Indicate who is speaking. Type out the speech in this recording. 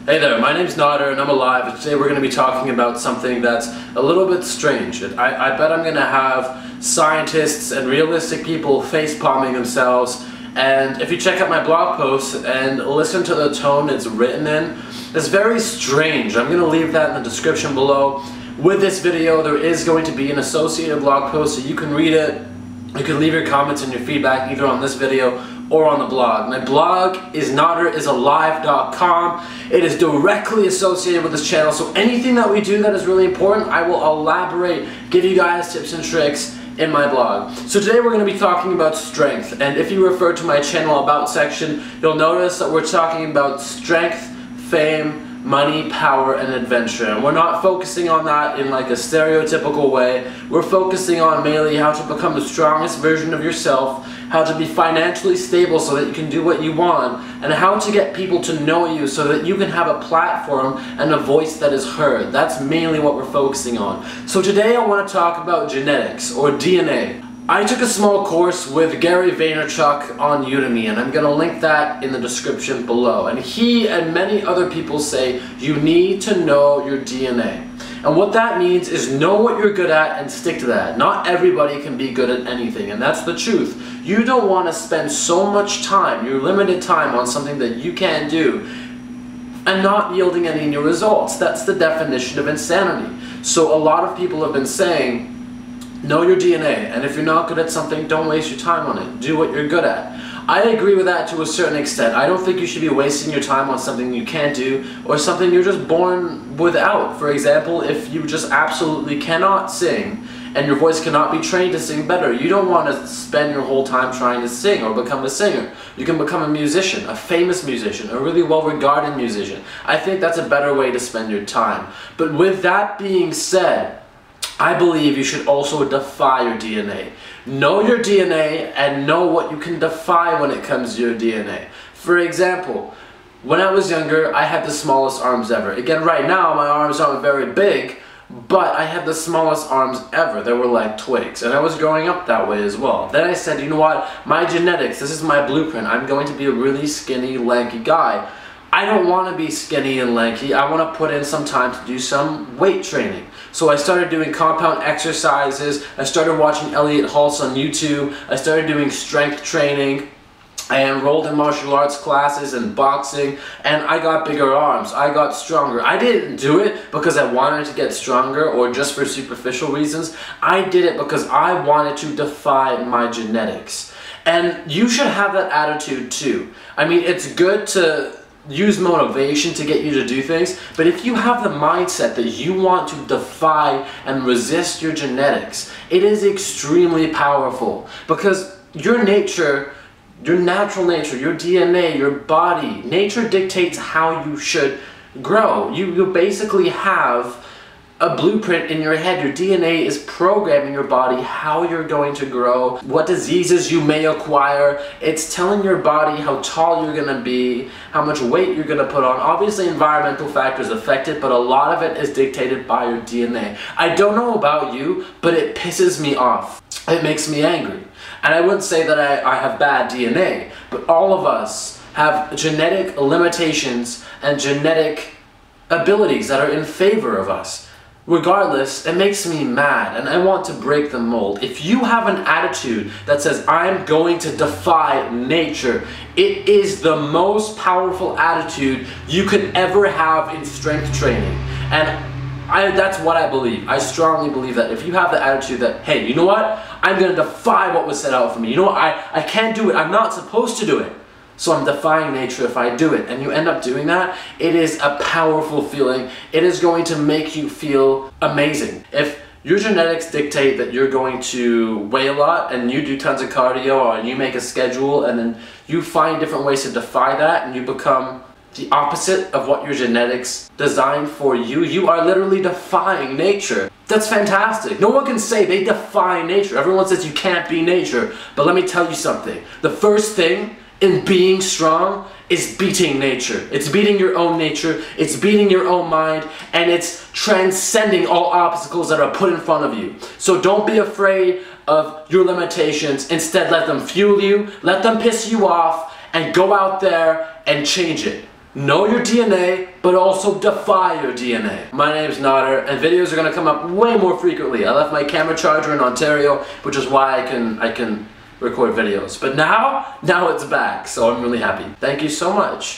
Speaker 1: Hey there, my name's Nader and I'm alive, and today we're going to be talking about something that's a little bit strange. I bet I'm going to have scientists and realistic people face-palming themselves, and if you check out my blog post and listen to the tone it's written in, it's very strange. I'm going to leave that in the description below. With this video there is going to be an associated blog post so you can read it. You can leave your comments and your feedback either on this video or on the blog. My blog is nadernejad.com. It is directly associated with this channel, so anything that we do that is really important, I will elaborate, give you guys tips and tricks in my blog. So today we're going to be talking about strength, and if you refer to my channel About section, you'll notice that we're talking about strength, fame, money, power, and adventure. And we're not focusing on that in like a stereotypical way. We're focusing on mainly how to become the strongest version of yourself, how to be financially stable so that you can do what you want, and how to get people to know you so that you can have a platform and a voice that is heard. That's mainly what we're focusing on. So today I want to talk about genetics, or DNA. I took a small course with Gary Vaynerchuk on Udemy, and I'm going to link that in the description below. And he and many other people say you need to know your DNA. And what that means is know what you're good at and stick to that. Not everybody can be good at anything, and that's the truth. You don't want to spend so much time, your limited time, on something that you can't do and not yielding any new results. That's the definition of insanity. So a lot of people have been saying, know your DNA, and if you're not good at something, don't waste your time on it. Do what you're good at. I agree with that to a certain extent. I don't think you should be wasting your time on something you can't do or something you're just born without. For example, if you just absolutely cannot sing and your voice cannot be trained to sing better, you don't want to spend your whole time trying to sing or become a singer. You can become a musician, a famous musician, a really well-regarded musician. I think that's a better way to spend your time. But with that being said, I believe you should also defy your DNA. Know your DNA and know what you can defy when it comes to your DNA. For example, when I was younger, I had the smallest arms ever. Again, right now, my arms aren't very big, but I had the smallest arms ever. They were like twigs, and I was growing up that way as well. Then I said, you know what, my genetics, this is my blueprint. I'm going to be a really skinny, lanky guy. I don't want to be skinny and lanky. I want to put in some time to do some weight training. So I started doing compound exercises. I started watching Elliot Hulse on YouTube. I started doing strength training. I enrolled in martial arts classes and boxing, and I got bigger arms. I got stronger. I didn't do it because I wanted to get stronger or just for superficial reasons. I did it because I wanted to defy my genetics. And you should have that attitude too. I mean, it's good to use motivation to get you to do things, but if you have the mindset that you want to defy and resist your genetics, it is extremely powerful, because your nature, your natural nature, your DNA, your body, nature dictates how you should grow. You basically have a blueprint in your head. Your DNA is programming your body how you're going to grow, what diseases you may acquire. It's telling your body how tall you're going to be, how much weight you're going to put on. Obviously environmental factors affect it, but a lot of it is dictated by your DNA. I don't know about you, but it pisses me off. It makes me angry. And I wouldn't say that I have bad DNA, but all of us have genetic limitations and genetic abilities that are in favor of us. Regardless, it makes me mad, and I want to break the mold. If you have an attitude that says, I'm going to defy nature, it is the most powerful attitude you could ever have in strength training. And that's what I believe. I strongly believe that if you have the attitude that, hey, you know what? I'm going to defy what was set out for me. You know what? I can't do it. I'm not supposed to do it. So I'm defying nature if I do it, and you end up doing that, it is a powerful feeling. It is going to make you feel amazing. If your genetics dictate that you're going to weigh a lot and you do tons of cardio, or you make a schedule and then you find different ways to defy that and you become the opposite of what your genetics designed for you, you are literally defying nature. That's fantastic. No one can say they defy nature. Everyone says you can't be nature, but let me tell you something. The first thing in being strong is beating nature. It's beating your own nature, it's beating your own mind, and it's transcending all obstacles that are put in front of you. So don't be afraid of your limitations. Instead, let them fuel you, let them piss you off, and go out there and change it. know your DNA, but also defy your DNA. My name's Nader, and videos are gonna come up way more frequently. I left my camera charger in Ontario, which is why I can record videos. But now it's back, so I'm really happy. Thank you so much.